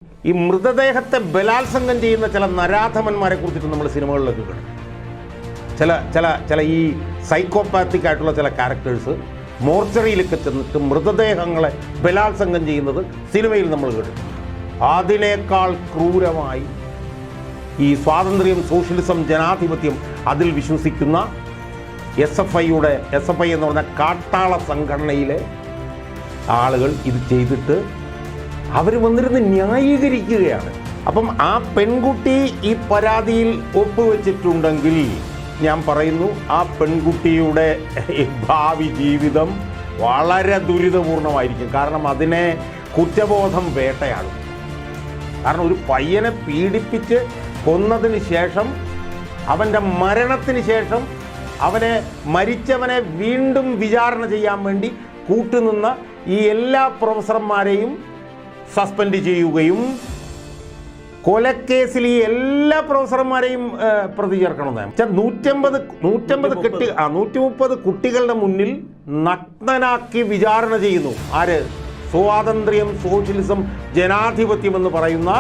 ഈ മൃതദേഹത്തെ ബലാത്സംഗം ചെയ്യുന്ന ചില നരാധമന്മാരെ കുറിച്ചിട്ട് നമ്മൾ സിനിമകളിലൊക്കെ കാണും. ചില ഈ സൈക്കോപാത്തിക് ആയിട്ടുള്ള ചില ക്യാരക്ടേഴ്സ് മോർച്ചറിയിലൊക്കെ ചെന്നിട്ട് മൃതദേഹങ്ങളെ ബലാത്സംഗം ചെയ്യുന്നത് സിനിമയിൽ നമ്മൾ കേട്ടിട്ടുണ്ട്. അതിനേക്കാൾ ക്രൂരമായി ഈ സ്വാതന്ത്ര്യം, സോഷ്യലിസം, ജനാധിപത്യം അതിൽ വിശ്വസിക്കുന്ന SFI എന്ന് പറഞ്ഞ കാട്ടാള സംഘടനയിലെ ആളുകൾ ഇത് ചെയ്തിട്ട് അവർ വന്നിരുന്ന് ന്യായീകരിക്കുകയാണ്. അപ്പം ആ പെൺകുട്ടി ഈ പരാതിയിൽ ഒപ്പുവെച്ചിട്ടുണ്ടെങ്കിൽ ഞാൻ പറയുന്നു, ആ പെൺകുട്ടിയുടെ ഭാവി ജീവിതം വളരെ ദുരിതപൂർണമായിരിക്കും. കാരണം അതിനെ കുറ്റബോധം വേട്ടയാടും. കാരണം ഒരു പയ്യനെ പീഡിപ്പിച്ച് കൊന്നതിന് ശേഷം, അവൻ്റെ മരണത്തിന് ശേഷം മരിച്ചവനെ വീണ്ടും വിചാരണ ചെയ്യാൻ വേണ്ടി കൂട്ടുനിന്ന ഈ എല്ലാ പ്രൊഫസർമാരെയും സസ്പെൻഡ് ചെയ്യുകയും കൊലക്കേസിൽ ഈ എല്ലാ പ്രൊഫസർമാരെയും പ്രതി ചേർക്കണമെന്ന് 130 കുട്ടികളുടെ മുന്നിൽ നഗ്നനാക്കി വിചാരണ ചെയ്യുന്നു. ആര്? സ്വാതന്ത്ര്യം, സോഷ്യലിസം, ജനാധിപത്യം എന്ന് പറയുന്ന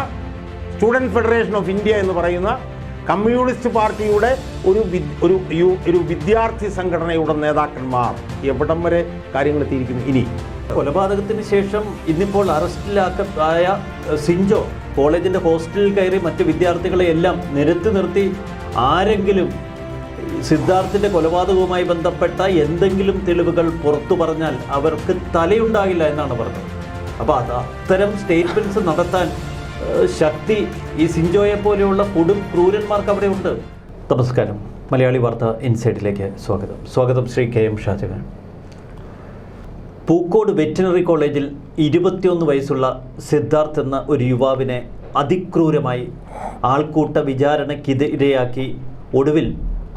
സ്റ്റുഡൻറ് ഫെഡറേഷൻ ഓഫ് ഇന്ത്യ എന്ന് പറയുന്ന കമ്മ്യൂണിസ്റ്റ് പാർട്ടിയുടെ ഒരു വിദ്യാർത്ഥി സംഘടനയുടെ നേതാക്കന്മാർ. എവിടം വരെ കാര്യങ്ങൾ എത്തിയിരിക്കുന്നു. ഇനി കൊലപാതകത്തിന് ശേഷം ഇന്നിപ്പോൾ അറസ്റ്റിലായ സിഞ്ചോ കോളേജിൻ്റെ ഹോസ്റ്റലിൽ കയറി മറ്റ് വിദ്യാർത്ഥികളെ എല്ലാം നിരത്തി നിർത്തി ആരെങ്കിലും സിദ്ധാർത്ഥിൻ്റെ കൊലപാതകവുമായി ബന്ധപ്പെട്ട എന്തെങ്കിലും തെളിവുകൾ പുറത്തു പറഞ്ഞാൽ അവർക്ക് തലയുണ്ടാകില്ല എന്നാണ് പറഞ്ഞത്. അപ്പോൾ അത്തരം സ്റ്റേറ്റ്മെൻറ്റ്സ് നടത്താൻ ശക്തി ഈ സിഞ്ചോയെ പോലെയുള്ള കൊടും ക്രൂരന്മാർക്ക് അവിടെ ഉണ്ട്. നമസ്കാരം, മലയാളി വാർത്ത ഇൻസൈഡിലേക്ക് സ്വാഗതം ശ്രീ KM ഷാജഹാൻ. പൂക്കോട് വെറ്റിനറി കോളേജിൽ 21 വയസ്സുള്ള സിദ്ധാർത്ഥ് എന്ന ഒരു യുവാവിനെ അതിക്രൂരമായി ആൾക്കൂട്ട വിചാരണയ്ക്കിരയാക്കി ഒടുവിൽ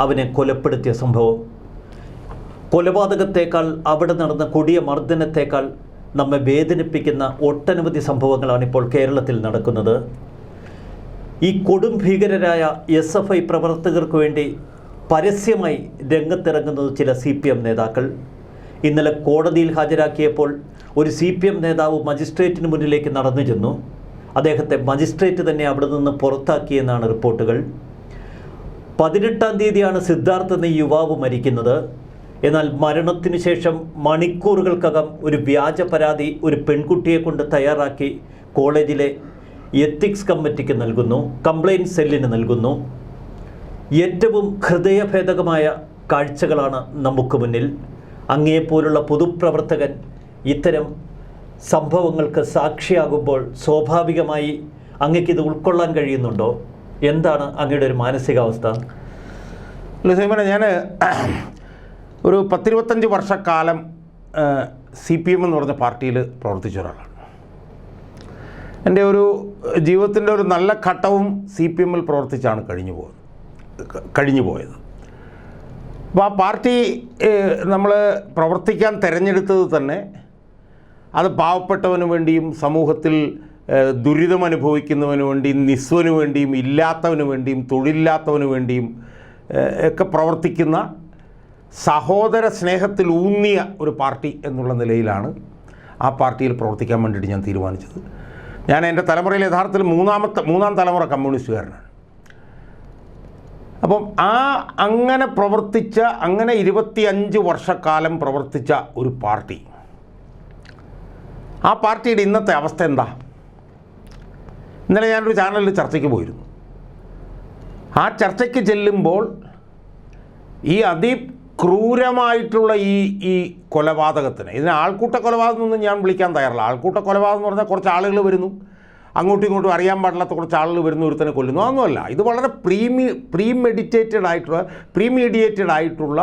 അവനെ കൊലപ്പെടുത്തിയ സംഭവം. കൊലപാതകത്തേക്കാൾ അവിടെ നടന്ന കൊടിയ മർദ്ദനത്തേക്കാൾ നമ്മെ വേദനിപ്പിക്കുന്ന ഒട്ടനവധി സംഭവങ്ങളാണ് ഇപ്പോൾ കേരളത്തിൽ നടക്കുന്നത്. ഈ കൊടും ഭീകരരായ SFI പ്രവർത്തകർക്ക് വേണ്ടി പരസ്യമായി രംഗത്തിറങ്ങുന്നത് ചില CPM നേതാക്കൾ. ഇന്നലെ കോടതിയിൽ ഹാജരാക്കിയപ്പോൾ ഒരു CPM നേതാവ് മജിസ്ട്രേറ്റിന് മുന്നിലേക്ക് നടന്നു ചെന്നു. അദ്ദേഹത്തെ മജിസ്ട്രേറ്റ് തന്നെ അവിടെ നിന്ന് പുറത്താക്കിയെന്നാണ് റിപ്പോർട്ടുകൾ. 18-ാം തീയതിയാണ് സിദ്ധാർത്ഥ് എന്ന യുവാവ് മരിക്കുന്നത്. എന്നാൽ മരണത്തിന് ശേഷം മണിക്കൂറുകൾക്കകം ഒരു വ്യാജ പരാതി ഒരു പെൺകുട്ടിയെ കൊണ്ട് തയ്യാറാക്കി കോളേജിലെ എത്തിക്സ് കമ്മിറ്റിക്ക് നൽകുന്നു, കംപ്ലയിൻറ്റ് സെല്ലിന് നൽകുന്നു. ഏറ്റവും ഹൃദയഭേദകമായ കാഴ്ചകളാണ് നമുക്ക് മുന്നിൽ. അങ്ങയെപ്പോലുള്ള പൊതുപ്രവർത്തകൻ ഇത്തരം സംഭവങ്ങൾക്ക് സാക്ഷിയാകുമ്പോൾ സ്വാഭാവികമായി അങ്ങയ്ക്കിത് ഉൾക്കൊള്ളാൻ കഴിയുന്നുണ്ടോ? എന്താണ് അങ്ങയുടെ ഒരു മാനസികാവസ്ഥ? ഞാൻ ഒരു 10-25 വർഷക്കാലം CPM എന്ന് പറഞ്ഞ പാർട്ടിയിൽ പ്രവർത്തിച്ച ഒരാളാണ്. എൻ്റെ ഒരു ജീവിതത്തിൻ്റെ ഒരു നല്ല ഘട്ടവും CPMൽ പ്രവർത്തിച്ചാണ് കഴിഞ്ഞു പോയത്. അപ്പോൾ ആ പാർട്ടി നമ്മൾ പ്രവർത്തിക്കാൻ തിരഞ്ഞെടുത്തത് തന്നെ അത് പാവപ്പെട്ടവന് വേണ്ടിയും സമൂഹത്തിൽ ദുരിതമനുഭവിക്കുന്നവന് വേണ്ടിയും നിസ്വന് വേണ്ടിയും ഇല്ലാത്തവന് വേണ്ടിയും തൊഴിലില്ലാത്തവന് വേണ്ടിയും ഒക്കെ പ്രവർത്തിക്കുന്ന സഹോദര സ്നേഹത്തിൽ ഊന്നിയ ഒരു പാർട്ടി എന്നുള്ള നിലയിലാണ് ആ പാർട്ടിയിൽ പ്രവർത്തിക്കാൻ വേണ്ടിയിട്ട് ഞാൻ തീരുമാനിച്ചത്. ഞാൻ എൻ്റെ തലമുറയിൽ യഥാർത്ഥത്തിൽ മൂന്നാം തലമുറ കമ്മ്യൂണിസ്റ്റുകാരനാണ്. അപ്പം അങ്ങനെ 25 വർഷക്കാലം പ്രവർത്തിച്ച ഒരു പാർട്ടി, ആ പാർട്ടിയുടെ ഇന്നത്തെ അവസ്ഥ എന്താ? ഇന്നലെ ഞാനൊരു ചാനലിൽ ചർച്ചയ്ക്ക് പോയിരുന്നു. ആ ചർച്ചയ്ക്ക് ചെല്ലുമ്പോൾ ഈ അതിക്രൂരമായിട്ടുള്ള ഈ കൊലപാതകത്തിന്, ഇതിനെ ആൾക്കൂട്ട കൊലപാതകം ഒന്നും ഞാൻ വിളിക്കാൻ തയ്യാറില്ല. ആൾക്കൂട്ട കൊലപാതകം എന്ന് പറഞ്ഞാൽ കുറച്ച് ആളുകൾ വരുന്നു, അങ്ങോട്ടും ഇങ്ങോട്ടും അറിയാൻ പാടില്ലാത്ത കുറച്ച് ആളുകൾ വരുന്ന ഒരുത്തനെ കൊല്ലുന്നു, അതൊന്നുമല്ല. ഇത് വളരെ പ്രീമീഡിയേറ്റഡ് ആയിട്ടുള്ള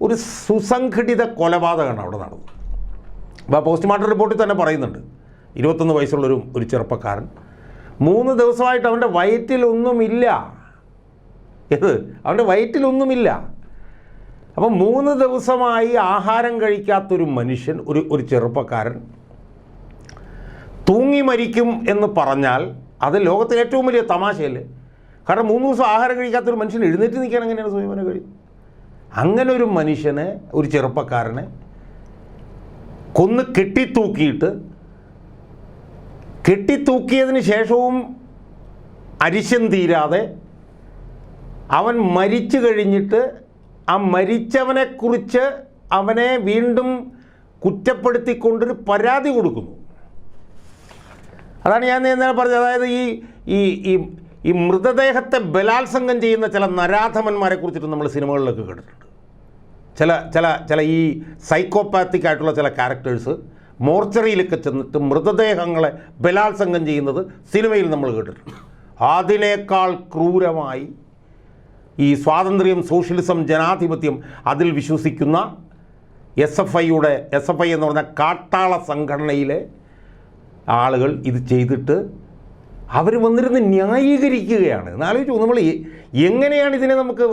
ഒരു സുസംഘടിത കൊലപാതകമാണ് അവിടെ നടന്നത്. അപ്പോൾ പോസ്റ്റ്മോർട്ടം റിപ്പോർട്ടിൽ തന്നെ പറയുന്നുണ്ട്, 21 വയസ്സുള്ളൊരു ചെറുപ്പക്കാരൻ 3 ദിവസമായിട്ട് അവൻ്റെ വയറ്റിലൊന്നുമില്ല. അവൻ്റെ വയറ്റിലൊന്നുമില്ല. അപ്പം 3 ദിവസമായി ആഹാരം കഴിക്കാത്തൊരു മനുഷ്യൻ, ഒരു ചെറുപ്പക്കാരൻ തൂങ്ങി മരിക്കും എന്ന് പറഞ്ഞാൽ അത് ലോകത്തിലെ ഏറ്റവും വലിയ തമാശയല്ലേ? കാരണം 3 ദിവസം ആഹാരം കഴിക്കാത്തൊരു മനുഷ്യൻ എഴുന്നേറ്റ് നിൽക്കാൻ എങ്ങനെയാണ് സ്വയമന കഴിയും? അങ്ങനെ ഒരു മനുഷ്യനെ, ഒരു ചെറുപ്പക്കാരനെ കൊന്ന് കെട്ടിത്തൂക്കിയിട്ട് കെട്ടിത്തൂക്കിയതിന് ശേഷവും അരിശം തീരാതെ അവൻ മരിച്ചു കഴിഞ്ഞിട്ട് ആ മരിച്ചവനെക്കുറിച്ച് അവനെ വീണ്ടും കുറ്റപ്പെടുത്തിക്കൊണ്ടൊരു പരാതി കൊടുക്കുന്നു. അതാണ് ഞാൻ നേരത്തെ പറഞ്ഞത്. അതായത് ഈ ഈ ഈ മൃതദേഹത്തെ ബലാത്സംഗം ചെയ്യുന്ന ചില നരാധമന്മാരെ കുറിച്ചിട്ട് നമ്മൾ സിനിമകളിലൊക്കെ കേട്ടിട്ടുണ്ട്. ചില ഈ സൈക്കോപാത്തിക് ആയിട്ടുള്ള ചില ക്യാരക്ടേഴ്സ് മോർച്ചറിയിലൊക്കെ ചെന്നിട്ട് മൃതദേഹങ്ങളെ ബലാത്സംഗം ചെയ്യുന്നത് സിനിമയിൽ നമ്മൾ കേട്ടിട്ടുണ്ട്. അതിനേക്കാൾ ക്രൂരമായി ഈ സ്വാതന്ത്ര്യം, സോഷ്യലിസം, ജനാധിപത്യം അതിൽ വിശ്വസിക്കുന്ന SFI എന്ന് പറഞ്ഞ കാട്ടാള സംഘടനയിലെ ആളുകൾ ഇത് ചെയ്തിട്ട് അവർ വന്നിരുന്ന് ന്യായീകരിക്കുകയാണ്. എന്നാലോചിച്ചു നമ്മൾ എങ്ങനെയാണ് ഇതിനെ നമുക്ക്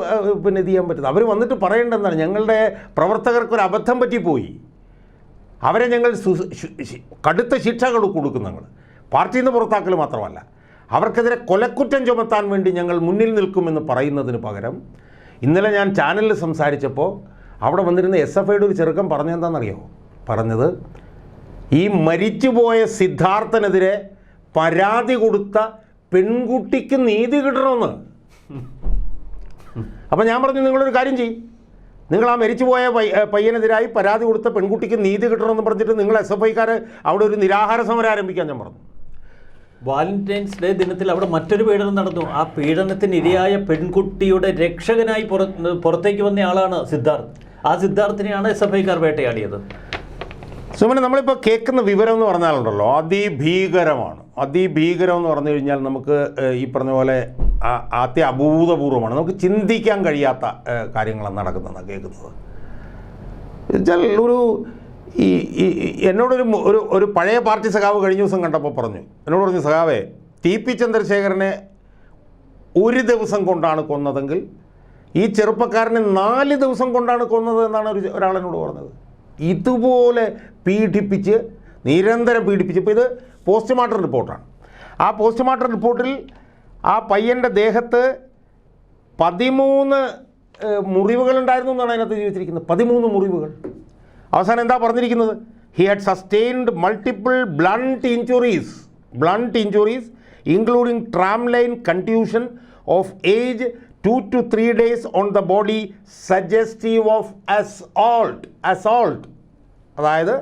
ഇത് ചെയ്യാൻ പറ്റുന്നത്? അവർ വന്നിട്ട് പറയേണ്ടതെന്താണ്, ഞങ്ങളുടെ പ്രവർത്തകർക്കൊരു അബദ്ധം പറ്റിപ്പോയി, അവരെ ഞങ്ങൾ കടുത്ത ശിക്ഷകൾ കൊടുക്കും. ഞങ്ങൾ പാർട്ടിയിൽ നിന്ന് പുറത്താക്കൽ മാത്രമല്ല, അവർക്കെതിരെ കൊലക്കുറ്റം ചുമത്താൻ വേണ്ടി ഞങ്ങൾ മുന്നിൽ നിൽക്കുമെന്ന് പറയുന്നതിന് പകരം ഇന്നലെ ഞാൻ ചാനലിൽ സംസാരിച്ചപ്പോൾ അവിടെ വന്നിരുന്ന SFIയുടെ ഒരു ചെറുക്കൻ പറഞ്ഞെന്താണെന്നറിയോ? പറഞ്ഞത് ഈ മരിച്ചുപോയ സിദ്ധാർത്ഥനെതിരെ പരാതി കൊടുത്ത പെൺകുട്ടിക്ക് നീതി കിട്ടണമെന്ന്. അപ്പം ഞാൻ പറഞ്ഞു, നിങ്ങളൊരു കാര്യം ചെയ്യും, നിങ്ങൾ ആ മരിച്ചുപോയ പയ്യനെതിരായി പരാതി കൊടുത്ത പെൺകുട്ടിക്ക് നീതി കിട്ടണമെന്ന് പറഞ്ഞിട്ട് നിങ്ങൾ SFIക്കാർ അവിടെ ഒരു നിരാഹാര സമരം ആരംഭിക്കാൻ ഞാൻ പറഞ്ഞു. വാലന്റൈൻസ് ഡേ ദിനത്തിൽ അവിടെ മറ്റൊരു പീഡനം നടന്നു. ആ പീഡനത്തിന് ഇരയായ പെൺകുട്ടിയുടെ രക്ഷകനായി പുറത്തേക്ക് വന്ന ആളാണ് സിദ്ധാർത്ഥ്. ആ സിദ്ധാർത്ഥിനെയാണ് SFIക്കാർ വേട്ടയാടിയത്. സുമന, നമ്മളിപ്പോൾ കേൾക്കുന്ന വിവരം എന്ന് പറഞ്ഞാലുണ്ടല്ലോ അതിഭീകരമാണ്. അതിഭീകരം എന്ന് പറഞ്ഞു കഴിഞ്ഞാൽ നമുക്ക് ഈ പറഞ്ഞ പോലെ അഭൂതപൂർവമാണ്. നമുക്ക് ചിന്തിക്കാൻ കഴിയാത്ത കാര്യങ്ങളാണ് നടക്കുന്നതെന്നാണ് കേൾക്കുന്നത്. വെച്ചാൽ എന്നോടൊരു ഒരു പഴയ പാർട്ടി സഖാവ് കഴിഞ്ഞ ദിവസം കണ്ടപ്പോൾ എന്നോട് പറഞ്ഞു, സഖാവേ, TP ചന്ദ്രശേഖരനെ ഒരു ദിവസം കൊണ്ടാണ് കൊന്നതെങ്കിൽ ഈ ചെറുപ്പക്കാരനെ 4 ദിവസം കൊണ്ടാണ് കൊന്നത് എന്നാണ് ഒരാളെന്നോട് പറഞ്ഞത്. ഇതുപോലെ പീഡിപ്പിച്ച്, നിരന്തരം പീഡിപ്പിച്ച്. ഇപ്പോൾ ഇത് പോസ്റ്റ്മോർട്ടം റിപ്പോർട്ടാണ്. ആ പോസ്റ്റ്മോർട്ടം റിപ്പോർട്ടിൽ ആ പയ്യൻ്റെ ദേഹത്ത് 13 മുറിവുകളുണ്ടായിരുന്നു എന്നാണ് അതിനകത്ത് ജീവിച്ചിരിക്കുന്നത്. 13 മുറിവുകൾ. അവസാനം എന്താ പറഞ്ഞിരിക്കുന്നത്? He had sustained multiple blunt injuries including tramline contusion of age 2 to 3 days on the body suggestive of assault. അതായത്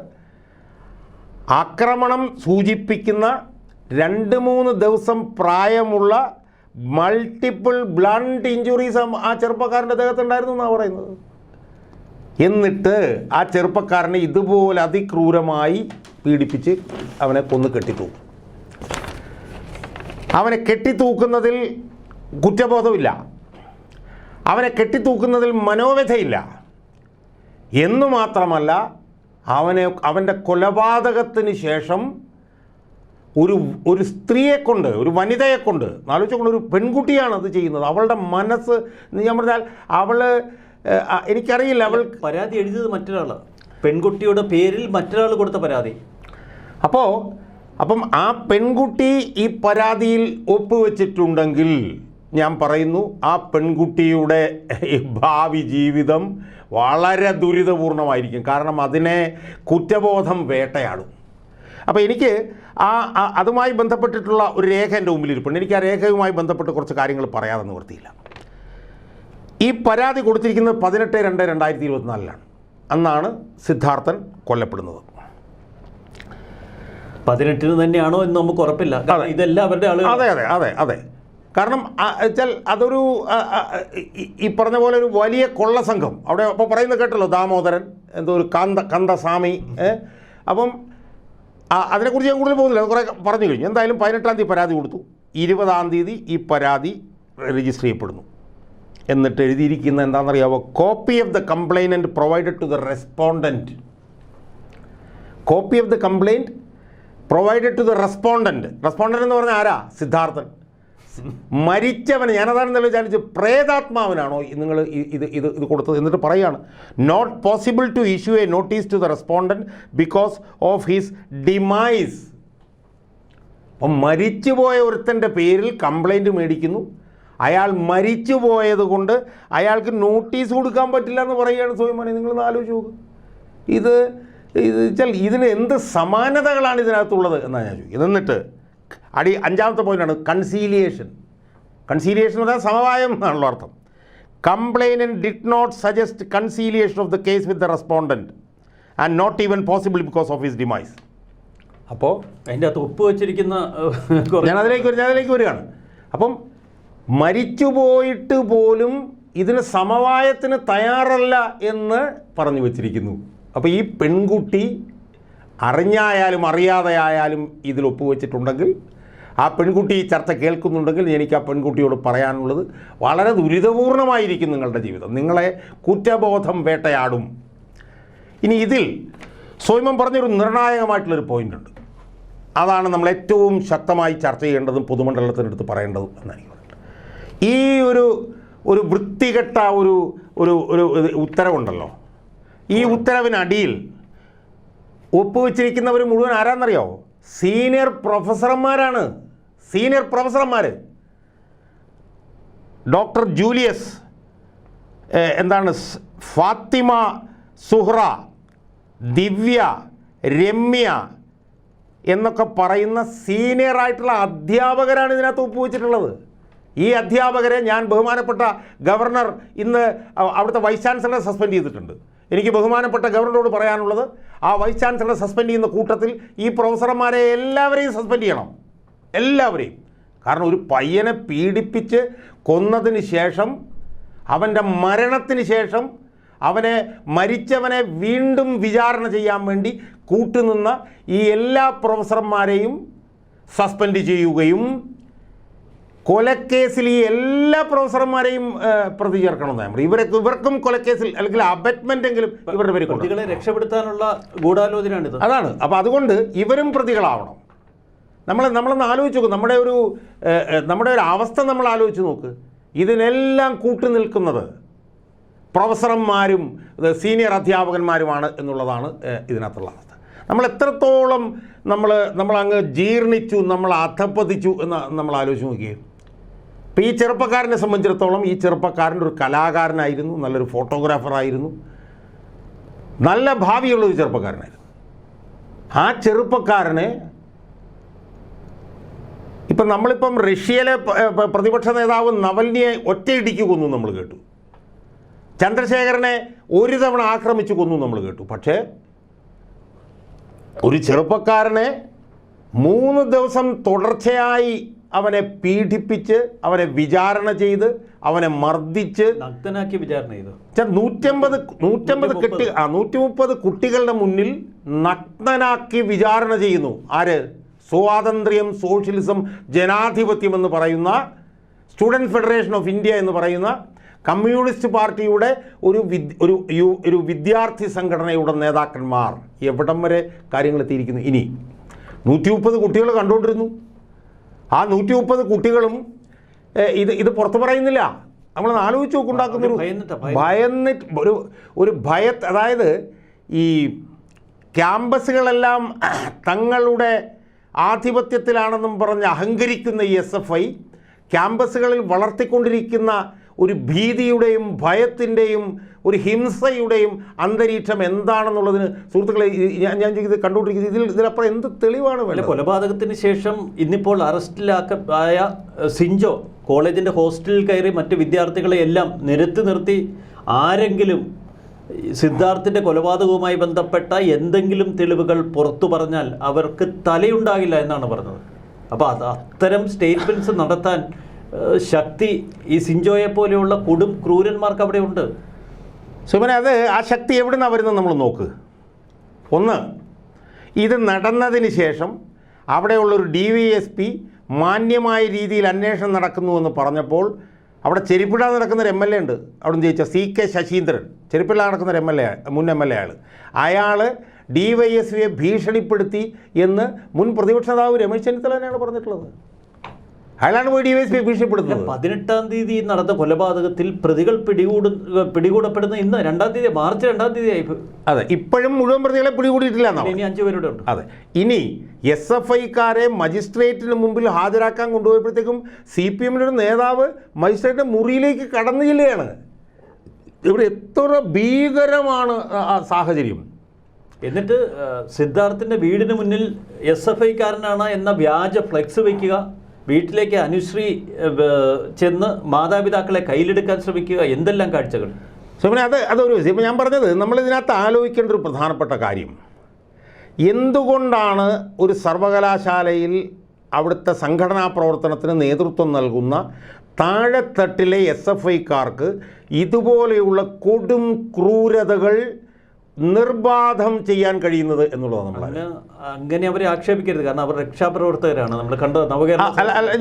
ആക്രമണം സൂചിപ്പിക്കുന്ന 2-3 ദിവസം പ്രായമുള്ള മൾട്ടിപ്പിൾ ബ്ലണ്ട് ഇഞ്ചുറീസ് ആ ചെറുപ്പക്കാരൻ്റെ ദേഹത്തുണ്ടായിരുന്നു എന്നാണ് പറയുന്നത്. എന്നിട്ട് ആ ചെറുപ്പക്കാരനെ ഇതുപോലെ അതിക്രൂരമായി പീഡിപ്പിച്ച് അവനെ കൊന്ന് കെട്ടിത്തൂക്കും. അവനെ കെട്ടിത്തൂക്കുന്നതിൽ കുറ്റബോധമില്ല, അവനെ കെട്ടിത്തൂക്കുന്നതിൽ മനോവ്യഥയില്ല എന്നു മാത്രമല്ല, അവൻ്റെ കൊലപാതകത്തിന് ശേഷം ഒരു സ്ത്രീയെക്കൊണ്ട്, ഒരു വനിതയെക്കൊണ്ട്, ആലോചിച്ചുകൊണ്ട്, ഒരു പെൺകുട്ടിയാണ് അത് ചെയ്യുന്നത്. അവളുടെ മനസ്സ്, ഞാൻ പറഞ്ഞാൽ എനിക്കറിയില്ല, അവൾ പരാതി എഴുതിയത് മറ്റൊരാളാണ്, പെൺകുട്ടിയുടെ പേരിൽ മറ്റൊരാൾ കൊടുത്ത പരാതി. അപ്പം ആ പെൺകുട്ടി ഈ പരാതിയിൽ ഒപ്പുവെച്ചിട്ടുണ്ടെങ്കിൽ ഞാൻ പറയുന്നു, ആ പെൺകുട്ടിയുടെ ഭാവി ജീവിതം വളരെ ദുരിതപൂർണമായിരിക്കും. കാരണം അതിനെ കുറ്റബോധം വേട്ടയാടും. അപ്പോൾ എനിക്ക് അതുമായി ബന്ധപ്പെട്ടിട്ടുള്ള ഒരു രേഖ എൻ്റെ മുമ്പിലിരിപ്പുണ്ട്. എനിക്ക് ആ രേഖയുമായി ബന്ധപ്പെട്ട് കുറച്ച് കാര്യങ്ങൾ പറയാതെ നിവൃത്തിയില്ല. ഈ പരാതി കൊടുത്തിരിക്കുന്നത് 18/2/2024 അന്നാണ് സിദ്ധാർത്ഥൻ കൊല്ലപ്പെടുന്നത്. 18 തന്നെയാണോ എന്ന് നമുക്ക് ഉറപ്പില്ല. ഇതെല്ലാം അവരുടെ ആളുകൾ. അതെ. കാരണം വെച്ചാൽ അതൊരു ഈ പറഞ്ഞ പോലെ ഒരു വലിയ കൊള്ള സംഘം അവിടെ അപ്പോൾ പറയുന്നത് കേട്ടല്ലോ, ദാമോദരൻ, എന്തോ ഒരു കന്ദസ്വാമി. അപ്പം അതിനെക്കുറിച്ച് ഞാൻ കൂടുതൽ പോകുന്നില്ല, അത് കുറേ പറഞ്ഞു കഴിഞ്ഞു. എന്തായാലും 18-ാം തീയതി പരാതി കൊടുത്തു. 20-ാം തീയതി ഈ പരാതി രജിസ്റ്റർ ചെയ്യപ്പെടുന്നു. എന്നിട്ട് എഴുതിയിരിക്കുന്ന എന്താണെന്നറിയാമോ? Copy of the complainant provided to the respondent. Copy of the complaint provided to the respondent എന്ന് പറഞ്ഞാൽ ആരാ? സിദ്ധാർത്ഥൻ. മരിച്ചവന്, ഞാനതാണെന്നല്ലോ വിചാരിച്ച് പ്രേതാത്മാവിനാണോ നിങ്ങൾ ഇത് കൊടുത്തത്? എന്നിട്ട് പറയുകയാണ്, not possible to issue a notice to the respondent because of his demise. അപ്പം മരിച്ചുപോയ ഒരുത്തൻ്റെ പേരിൽ കംപ്ലൈൻറ്റ് മേടിക്കുന്നു, അയാൾ മരിച്ചു പോയത് കൊണ്ട് അയാൾക്ക് നോട്ടീസ് കൊടുക്കാൻ പറ്റില്ല എന്ന് പറയുകയാണ്. സോയിമാനെ, നിങ്ങളൊന്ന് ആലോചിച്ച് നോക്ക്. ഇതിന് എന്ത് സമാനതകളാണ് ഇതിനകത്തുള്ളത് എന്നാണ് ഞാൻ ചോദിക്കുന്നത്. എന്നിട്ട് അഞ്ചാമത്തെ പോയിൻ്റാണ് കൺസീലിയേഷൻ. കൺസീലിയേഷൻ എന്ന് പറഞ്ഞാൽ സമവായം എന്നാണല്ലോ അർത്ഥം. Complainant did not suggest conciliation of the case with the respondent and not even possible because of his demise. അപ്പോൾ അതിൻ്റെ അകത്ത് ഒപ്പ് വെച്ചിരിക്കുന്ന ഞാനതിലേക്ക് വരികയാണ്. അപ്പം മരിച്ചുപോയിട്ട് പോലും ഇതിന് സമവായത്തിന് തയ്യാറല്ല എന്ന് പറഞ്ഞു വച്ചിരിക്കുന്നു. അപ്പോൾ ഈ പെൺകുട്ടി അറിഞ്ഞായാലും അറിയാതെയായാലും ഇതിൽ ഒപ്പുവെച്ചിട്ടുണ്ടെങ്കിൽ, ആ പെൺകുട്ടി ഈ ചർച്ച കേൾക്കുന്നുണ്ടെങ്കിൽ എനിക്ക് ആ പെൺകുട്ടിയോട് പറയാനുള്ളത് വളരെ ദുരിതപൂർണമായിരിക്കും നിങ്ങളുടെ ജീവിതം. നിങ്ങളെ കുറ്റബോധം വേട്ടയാടും. ഇനി ഇതിൽ സ്വയമം പറഞ്ഞൊരു നിർണായകമായിട്ടുള്ളൊരു പോയിൻ്റുണ്ട്. അതാണ് നമ്മൾ ഏറ്റവും ശക്തമായി ചർച്ച ചെയ്യേണ്ടതും പൊതുമണ്ഡലത്തിനടുത്ത് പറയേണ്ടതും എന്നാണ് പറയുന്നത്. ഈ ഒരു വൃത്തികെട്ട ഒരു ഉത്തരവുണ്ടല്ലോ, ഈ ഉത്തരവിനടിയിൽ ഒപ്പുവെച്ചിരിക്കുന്നവർ മുഴുവൻ ആരാന്നറിയോ? സീനിയർ പ്രൊഫസർമാരാണ്. സീനിയർ പ്രൊഫസർമാർ. ഡോക്ടർ ജൂലിയസ്, ഫാത്തിമ സുഹ്റ, ദിവ്യ, രമ്യ എന്നൊക്കെ പറയുന്ന സീനിയറായിട്ടുള്ള അധ്യാപകരാണ് ഇതിനകത്ത് ഒപ്പുവെച്ചിട്ടുള്ളത്. ഈ അധ്യാപകരെ ഞാൻ ബഹുമാനപ്പെട്ട ഗവർണർ ഇന്ന് അവിടുത്തെ വൈസ് ചാൻസലറെ സസ്പെൻഡ് ചെയ്തിട്ടുണ്ട്. എനിക്ക് ബഹുമാനപ്പെട്ട ഗവർണറോട് പറയാനുള്ളത്, ആ വൈസ് ചാൻസലറെ സസ്പെൻഡ് ചെയ്യുന്ന കൂട്ടത്തിൽ ഈ പ്രൊഫസർമാരെ എല്ലാവരെയും സസ്പെൻഡ് ചെയ്യണം. എല്ലാവരെയും. കാരണം ഒരു പയ്യനെ പീഡിപ്പിച്ച് കൊന്നതിന് ശേഷം, അവൻ്റെ മരണത്തിന് ശേഷം മരിച്ചവനെ വീണ്ടും വിചാരണ ചെയ്യാൻ വേണ്ടി കൂട്ടുനിന്ന ഈ എല്ലാ പ്രൊഫസർമാരെയും സസ്പെൻഡ് ചെയ്യുകയും കൊലക്കേസിൽ ഈ എല്ലാ പ്രൊഫസർമാരെയും പ്രതി ചേർക്കണമെന്ന് ഇവർക്കും കൊലക്കേസിൽ അല്ലെങ്കിൽ അബറ്റ്മെൻ്റെങ്കിലും ഇവരുടെ പേര് പ്രതികളെ രക്ഷപ്പെടുത്താനുള്ള ഗൂഢാലോചനയാണിത്. അതാണ്. അപ്പോൾ അതുകൊണ്ട് ഇവരും പ്രതികളാവണം. നമ്മളൊന്ന് ആലോചിച്ച് നോക്ക്. നമ്മുടെ ഒരു അവസ്ഥ നമ്മൾ ആലോചിച്ച് നോക്ക്. ഇതിനെല്ലാം കൂട്ടുനിൽക്കുന്നത് പ്രൊഫസർമാരും സീനിയർ അധ്യാപകന്മാരുമാണ് എന്നുള്ളതാണ് ഇതിനകത്തുള്ള അവസ്ഥ. നമ്മൾ എത്രത്തോളം നമ്മളങ്ങ് ജീർണിച്ചു, നമ്മൾ അധപ്പതിച്ചു എന്ന് നമ്മൾ ആലോചിച്ച് നോക്കിയേ. ഇപ്പോൾ ഈ ചെറുപ്പക്കാരനെ സംബന്ധിച്ചിടത്തോളം, ഈ ചെറുപ്പക്കാരൻ ഒരു കലാകാരനായിരുന്നു, നല്ലൊരു ഫോട്ടോഗ്രാഫറായിരുന്നു, നല്ല ഭാവിയുള്ളൊരു ചെറുപ്പക്കാരനായിരുന്നു. ആ ചെറുപ്പക്കാരനെ നമ്മളിപ്പം റഷ്യയിലെ പ്രതിപക്ഷ നേതാവ് നവൽനിയെ ഒറ്റയിടിക്ക് കൊന്നു നമ്മൾ കേട്ടു. ചന്ദ്രശേഖരനെ ഒരു തവണ ആക്രമിച്ചു കൊന്നു നമ്മൾ കേട്ടു. പക്ഷേ ഒരു ചെറുപ്പക്കാരനെ 3 ദിവസം തുടർച്ചയായി അവനെ പീഡിപ്പിച്ച്, അവനെ വിചാരണ ചെയ്ത്, അവനെ മർദ്ദിച്ച് നഗ്നനാക്കി വിചാരണ ചെയ്തു. 130 കുട്ടികളുടെ മുന്നിൽ നഗ്നനാക്കി വിചാരണ ചെയ്യുന്നു. ആര്? സ്വാതന്ത്ര്യം, സോഷ്യലിസം, ജനാധിപത്യം എന്ന് പറയുന്ന, സ്റ്റുഡൻറ് ഫെഡറേഷൻ ഓഫ് ഇന്ത്യ എന്ന് പറയുന്ന കമ്മ്യൂണിസ്റ്റ് പാർട്ടിയുടെ ഒരു വിദ്യാർത്ഥി സംഘടനയുടെ നേതാക്കന്മാർ. എവിടം വരെ കാര്യങ്ങൾ എത്തിയിരിക്കുന്നു. ഇനി 130 കുട്ടികൾ കണ്ടുകൊണ്ടിരുന്നു. ആ 130 കുട്ടികളും ഇത് പുറത്ത് പറയുന്നില്ല. നമ്മൾ ആലോചിച്ച് നോക്കുണ്ടാക്കുന്നൊരു ഭയത്ത്, അതായത് ഈ ക്യാമ്പസുകളെല്ലാം തങ്ങളുടെ ആധിപത്യത്തിലാണെന്നും പറഞ്ഞ് അഹങ്കരിക്കുന്ന ഈ SFI ക്യാമ്പസുകളിൽ വളർത്തിക്കൊണ്ടിരിക്കുന്ന ഒരു ഭീതിയുടെയും ഭയത്തിൻ്റെയും ഒരു ഹിംസയുടെയും അന്തരീക്ഷം എന്താണെന്നുള്ളതിന് സുഹൃത്തുക്കളെ ഞാൻ ഇത് കണ്ടുകൊണ്ടിരിക്കുന്നത് ഇതിലപ്പുറം എന്ത് തെളിവാണ് വേണ്ടത്? കൊലപാതകത്തിന് ശേഷം ഇന്നിപ്പോൾ അറസ്റ്റിലായ സിഞ്ചോ കോളേജിൻ്റെ ഹോസ്റ്റലിൽ കയറി മറ്റ് വിദ്യാർത്ഥികളെ എല്ലാം നിരത്തി നിർത്തി ആരെങ്കിലും സിദ്ധാർത്ഥിൻ്റെ കൊലപാതകവുമായി ബന്ധപ്പെട്ട എന്തെങ്കിലും തെളിവുകൾ പുറത്തു പറഞ്ഞാൽ അവർക്ക് തലയുണ്ടാകില്ല എന്നാണ് പറഞ്ഞത്. അപ്പോൾ അത്തരം സ്റ്റേറ്റ്മെൻറ്റ്സ് നടത്താൻ ശക്തി ഈ സിഞ്ചോയെ പോലെയുള്ള കൊടും ക്രൂരന്മാർക്ക് അവിടെ ഉണ്ട്. സുമന, ആ ശക്തി എവിടെ നിന്നാണ് വരുന്നത് നമ്മൾ നോക്ക്. ഒന്ന്, ഇത് നടന്നതിന് ശേഷം അവിടെയുള്ളൊരു DYSP മാന്യമായ രീതിയിൽ അന്വേഷണം നടക്കുന്നുവെന്ന് പറഞ്ഞപ്പോൾ അവിടെ ചെരിപ്പിട നടക്കുന്നൊരു MLA ഉണ്ട്, അവിടെ നിന്ന് ജയിച്ച CK ശശീന്ദ്രൻ, ചെരിപ്പിട നടക്കുന്നൊരു മുൻ MLA അയാൾ DYSPയെ ഭീഷണിപ്പെടുത്തി എന്ന് മുൻ പ്രതിപക്ഷ നേതാവ് രമേശ് ചെന്നിത്തല തന്നെയാണ് പറഞ്ഞിട്ടുള്ളത്. അയാളാണ് പോയി DYSPയെ ഭീഷണിപ്പെടുത്തുന്നത്. 18-ാം തീയതി നടന്ന കൊലപാതകത്തിൽ പ്രതികൾ പിടികൂടപ്പെടുന്ന ഇന്ന് 2-ാം തീയതി, മാർച്ച് 2-ാം തീയതി ആയി. അതെ, ഇപ്പോഴും മുഴുവൻ പ്രതികളെ പിടികൂടിയിട്ടില്ല. ഇനി 5 പേരുടെ ഉണ്ട്. അതെ, ഇനി SFIക്കാരെ മജിസ്ട്രേറ്റിന് മുമ്പിൽ ഹാജരാക്കാൻ കൊണ്ടുപോയപ്പോഴത്തേക്കും CPMൻ്റെ ഒരു നേതാവ് മജിസ്ട്രേറ്റിൻ്റെ മുറിയിലേക്ക് കടന്നു ചെല്ലുകയാണ്. ഇവിടെ എത്ര ഭീകരമാണ് ആ സാഹചര്യം. എന്നിട്ട് സിദ്ധാർത്ഥിൻ്റെ വീടിന് മുന്നിൽ SFIക്കാരനാണ് എന്ന വ്യാജ ഫ്ലെക്സ് വയ്ക്കുക, വീട്ടിലേക്ക് അനുശ്രീ ചെന്ന് മാതാപിതാക്കളെ കയ്യിലെടുക്കാൻ ശ്രമിക്കുക, എന്തെല്ലാം കാഴ്ചകൾ. പിന്നെ അതൊരു ഇപ്പം ഞാൻ പറഞ്ഞത് നമ്മളിതിനകത്ത് ആലോചിക്കേണ്ട ഒരു പ്രധാനപ്പെട്ട കാര്യം, എന്തുകൊണ്ടാണ് ഒരു സർവകലാശാലയിൽ അവിടുത്തെ സംഘടനാ പ്രവർത്തനത്തിന് നേതൃത്വം നൽകുന്ന താഴെത്തട്ടിലെ SFIക്കാർക്ക് ഇതുപോലെയുള്ള കൊടും ക്രൂരതകൾ നിർബാധം ചെയ്യാൻ കഴിയുന്നത് എന്നുള്ളത് നമ്മൾ അങ്ങനെ അവരെ ആക്ഷേപിക്കരുത്. കാരണം അവർ രക്ഷാപ്രവർത്തകരാണ്. നമ്മൾ കണ്ട നവകേരള അല്ല